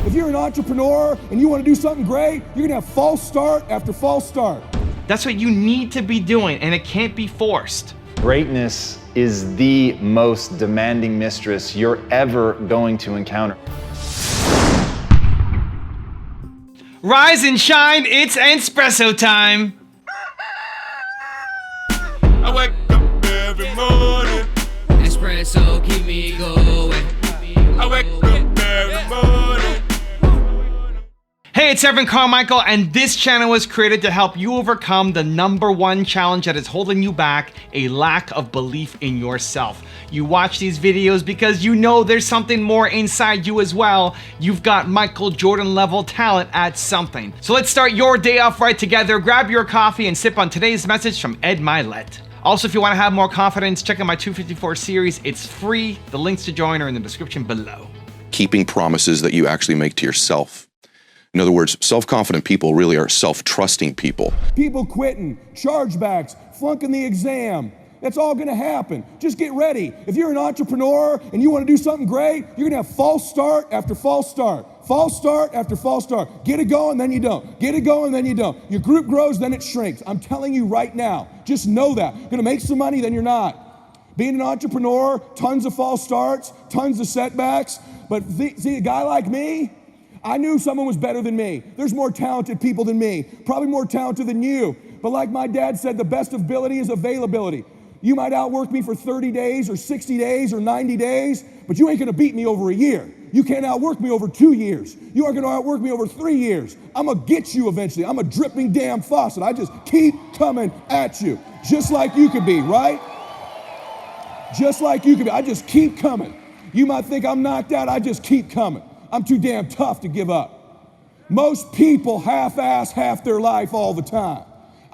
If you're an entrepreneur and you want to do something great, you're gonna have false start after false start. That's what you need to be doing, and it can't be forced. Greatness is the most demanding mistress you're ever going to encounter. Rise and shine, it's espresso time. I wake up every morning. Espresso keep me going. I wake up every morning. Hey, it's Evan Carmichael, and this channel was created to help you overcome the #1 challenge that is holding you back, a lack of belief in yourself. You watch these videos because you know there's something more inside you as well. You've got Michael Jordan level talent at something. So let's start your day off right together. Grab your coffee and sip on today's message from Ed Mylett. Also, if you want to have more confidence, check out my 254 series. It's free. The links to join are in the description below. Keeping promises that you actually make to yourself. In other words, self-confident people really are self-trusting people. People quitting, chargebacks, flunking the exam. That's all gonna happen. Just get ready. If you're an entrepreneur and you wanna do something great, you're gonna have false start after false start. False start after false start. Get it going, then you don't. Get it going, then you don't. Your group grows, then it shrinks. I'm telling you right now, just know that. You're gonna make some money, then you're not. Being an entrepreneur, tons of false starts, tons of setbacks. But see, a guy like me, I knew someone was better than me. There's more talented people than me, probably more talented than you. But like my dad said, the best ability is availability. You might outwork me for 30 days or 60 days or 90 days, but you ain't gonna beat me over a year. You can't outwork me over 2 years. You aren't gonna outwork me over 3 years. I'm gonna get you eventually. I'm a dripping damn faucet. I just keep coming at you, just like you could be, right? Just like you could be. I just keep coming. You might think I'm knocked out, I just keep coming. I'm too damn tough to give up. Most people half-ass half their life all the time.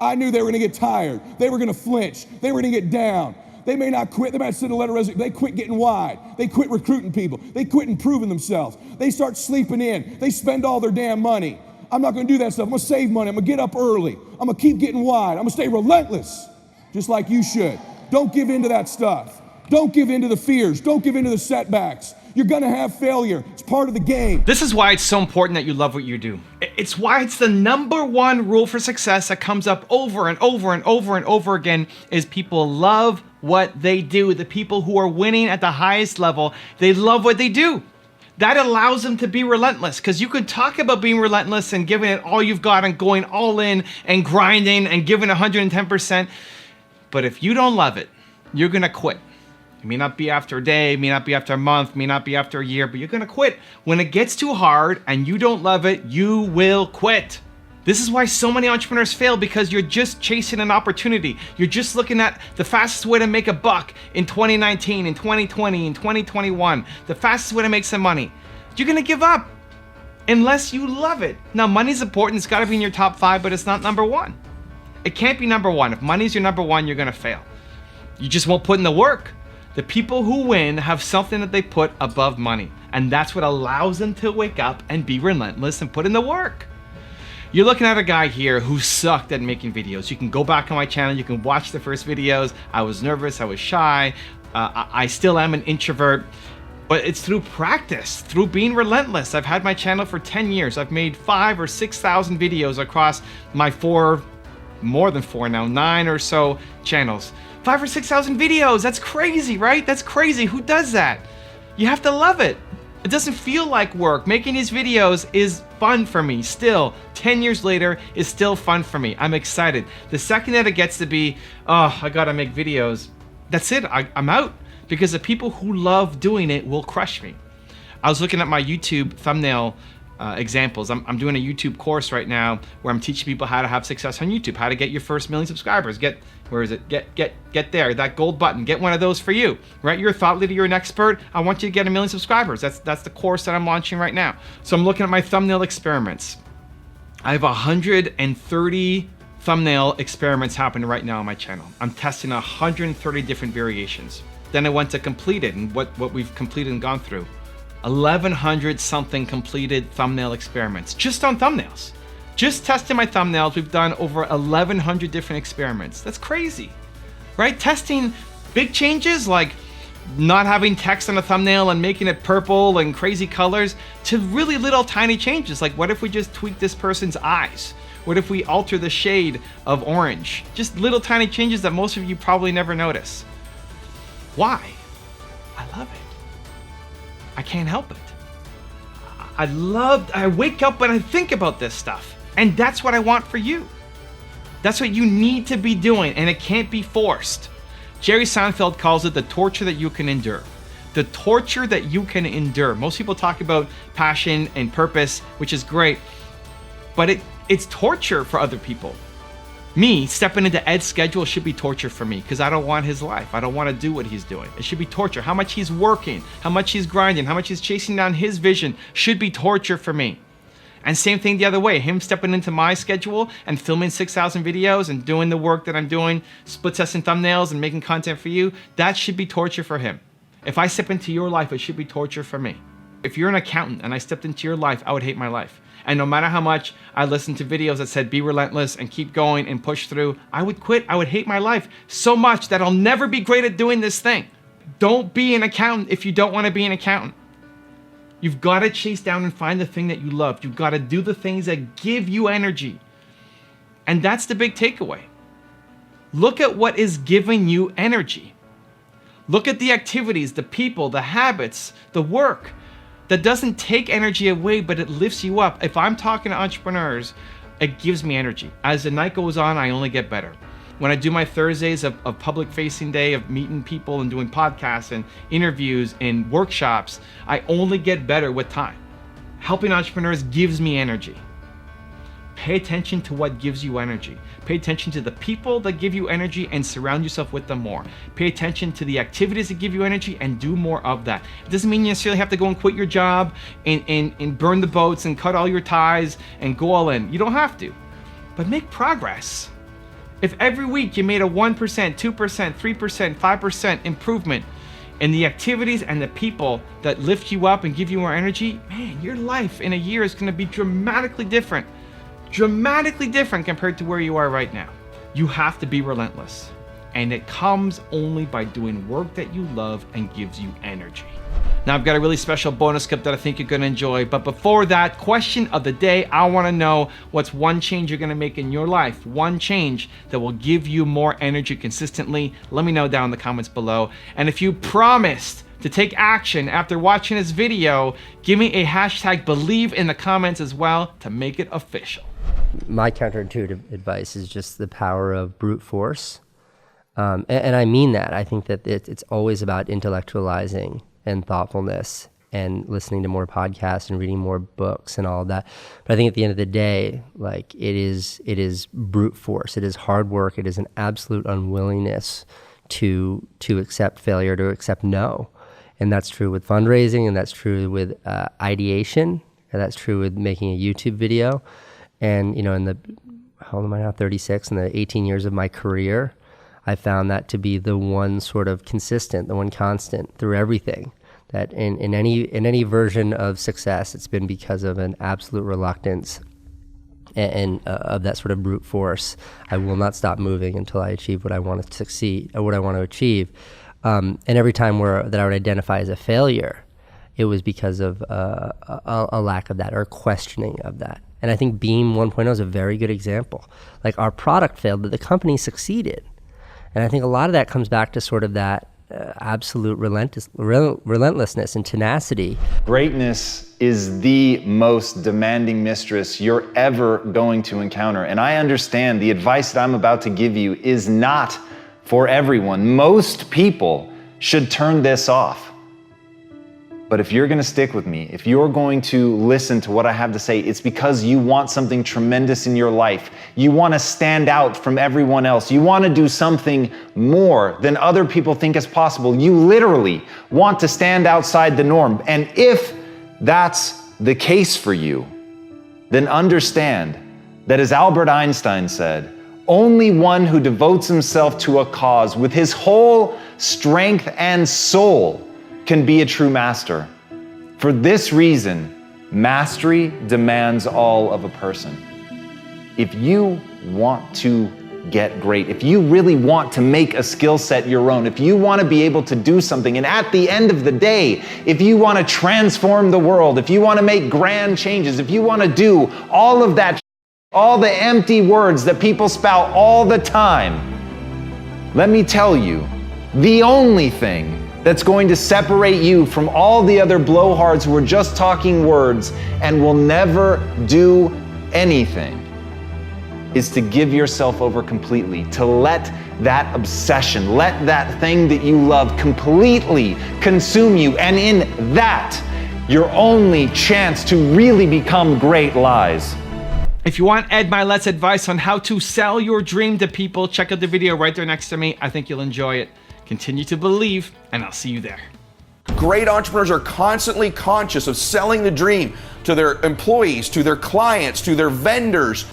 I knew they were gonna get tired. They were gonna flinch. They were gonna get down. They may not quit. They might send a letter of resignation. They quit getting wide. They quit recruiting people. They quit improving themselves. They start sleeping in. They spend all their damn money. I'm not gonna do that stuff. I'm gonna save money. I'm gonna get up early. I'm gonna keep getting wide. I'm gonna stay relentless, just like you should. Don't give in to that stuff. Don't give in to the fears. Don't give in to the setbacks. You're gonna have failure. It's part of the game. This is why it's so important that you love what you do. It's why it's the #1 rule for success that comes up over and over and over and over again is people love what they do. The people who are winning at the highest level, they love what they do. That allows them to be relentless, because you can talk about being relentless and giving it all you've got and going all in and grinding and giving 110%. But if you don't love it, you're gonna quit. It may not be after a day, may not be after a month, may not be after a year, but you're gonna quit. When it gets too hard and you don't love it, you will quit. This is why so many entrepreneurs fail, because you're just chasing an opportunity. You're just looking at the fastest way to make a buck in 2019, in 2020, in 2021, the fastest way to make some money. You're gonna give up unless you love it. Now, money's important, it's gotta be in your top 5, but it's not #1. It can't be #1. If money's your #1, you're gonna fail. You just won't put in the work. The people who win have something that they put above money, and that's what allows them to wake up and be relentless and put in the work. You're looking at a guy here who sucked at making videos. You can go back on my channel, you can watch the first videos. I was nervous, I was shy, I still am an introvert, but it's through practice, through being relentless. I've had my channel for 10 years. I've made 5,000 or 6,000 videos across my more than 4 now, 9 or so channels. 5,000 or 6,000 videos, that's crazy, right? That's crazy, who does that? You have to love it. It doesn't feel like work. Making these videos is fun for me still. 10 years later, it's still fun for me. I'm excited. The second that it gets to be, oh, I gotta make videos, that's it, I'm out. Because the people who love doing it will crush me. I was looking at my YouTube thumbnail examples. I'm doing a YouTube course right now where I'm teaching people how to have success on YouTube, how to get your first 1,000,000 subscribers. Where is it? Get there, that gold button. Get one of those for you, right? You're a thought leader, you're an expert. I want you to get 1,000,000 subscribers. That's the course that I'm launching right now. So I'm looking at my thumbnail experiments. I have 130 thumbnail experiments happening right now on my channel. I'm testing 130 different variations. Then I went to completed, and what we've completed and gone through. 1,100 something completed thumbnail experiments, just on thumbnails. Just testing my thumbnails, we've done over 1,100 different experiments. That's crazy, right? Testing big changes like not having text on a thumbnail and making it purple and crazy colors, to really little tiny changes. Like, what if we just tweak this person's eyes? What if we alter the shade of orange? Just little tiny changes that most of you probably never notice. Why? I love it. I can't help it. I wake up and I think about this stuff. And that's what I want for you. That's what you need to be doing, and it can't be forced. Jerry Seinfeld calls it the torture that you can endure. The torture that you can endure. Most people talk about passion and purpose, which is great, but it's torture for other people. Me stepping into Ed's schedule should be torture for me because I don't want his life. I don't want to do what he's doing. It should be torture. How much he's working, how much he's grinding, how much he's chasing down his vision should be torture for me. And same thing the other way, him stepping into my schedule and filming 6,000 videos and doing the work that I'm doing, split testing thumbnails and making content for you, that should be torture for him. If I step into your life, it should be torture for me. If you're an accountant and I stepped into your life, I would hate my life. And no matter how much I listened to videos that said be relentless and keep going and push through, I would quit. I would hate my life so much that I'll never be great at doing this thing. Don't be an accountant if you don't want to be an accountant. You've got to chase down and find the thing that you love. You've got to do the things that give you energy. And that's the big takeaway. Look at what is giving you energy. Look at the activities, the people, the habits, the work that doesn't take energy away, but it lifts you up. If I'm talking to entrepreneurs, it gives me energy. As the night goes on, I only get better. When I do my Thursdays of public facing day of meeting people and doing podcasts and interviews and workshops, I only get better with time. Helping entrepreneurs gives me energy. Pay attention to what gives you energy. Pay attention to the people that give you energy and surround yourself with them more. Pay attention to the activities that give you energy and do more of that. It doesn't mean you necessarily have to go and quit your job and burn the boats and cut all your ties and go all in. You don't have to, but make progress. If every week you made a 1%, 2%, 3%, 5% improvement in the activities and the people that lift you up and give you more energy, man, your life in a year is gonna be dramatically different compared to where you are right now. You have to be relentless. And it comes only by doing work that you love and gives you energy. Now I've got a really special bonus clip that I think you're gonna enjoy, but before that, question of the day, I wanna know what's one change you're gonna make in your life, one change that will give you more energy consistently. Let me know down in the comments below. And if you promised to take action after watching this video, give me a hashtag believe in the comments as well to make it official. My counterintuitive advice is just the power of brute force. And I mean that. I think that it's always about intellectualizing and thoughtfulness and listening to more podcasts and reading more books and all of that. But I think at the end of the day, like it is brute force. It is hard work. It is an absolute unwillingness to accept failure, to accept no. And that's true with fundraising, and that's true with ideation, and that's true with making a YouTube video. And in how old am I now? 36. In the 18 years of my career, I found that to be the one sort of consistent, the one constant through everything. That in any version of success, it's been because of an absolute reluctance and of that sort of brute force. I will not stop moving until I achieve what I want to succeed or what I want to achieve. And every time that I would identify as a failure, it was because of a lack of that or questioning of that. And I think Beam 1.0 is a very good example. Like our product failed, but the company succeeded. And I think a lot of that comes back to sort of that absolute relentlessness and tenacity. Greatness is the most demanding mistress you're ever going to encounter. And I understand the advice that I'm about to give you is not for everyone. Most people should turn this off. But if you're gonna stick with me, if you're going to listen to what I have to say, it's because you want something tremendous in your life. You wanna stand out from everyone else. You wanna do something more than other people think is possible. You literally want to stand outside the norm. And if that's the case for you, then understand that as Albert Einstein said, only one who devotes himself to a cause with his whole strength and soul can be a true master. For this reason, mastery demands all of a person. If you want to get great, if you really want to make a skill set your own, if you want to be able to do something, and at the end of the day, if you want to transform the world, if you want to make grand changes, if you want to do all of that, all the empty words that people spout all the time, let me tell you, the only thing that's going to separate you from all the other blowhards who are just talking words and will never do anything is to give yourself over completely, to let that obsession, let that thing that you love completely consume you. And in that, your only chance to really become great lies. If you want Ed Mylett's advice on how to sell your dream to people, check out the video right there next to me. I think you'll enjoy it. Continue to believe, and I'll see you there. Great entrepreneurs are constantly conscious of selling the dream to their employees, to their clients, to their vendors.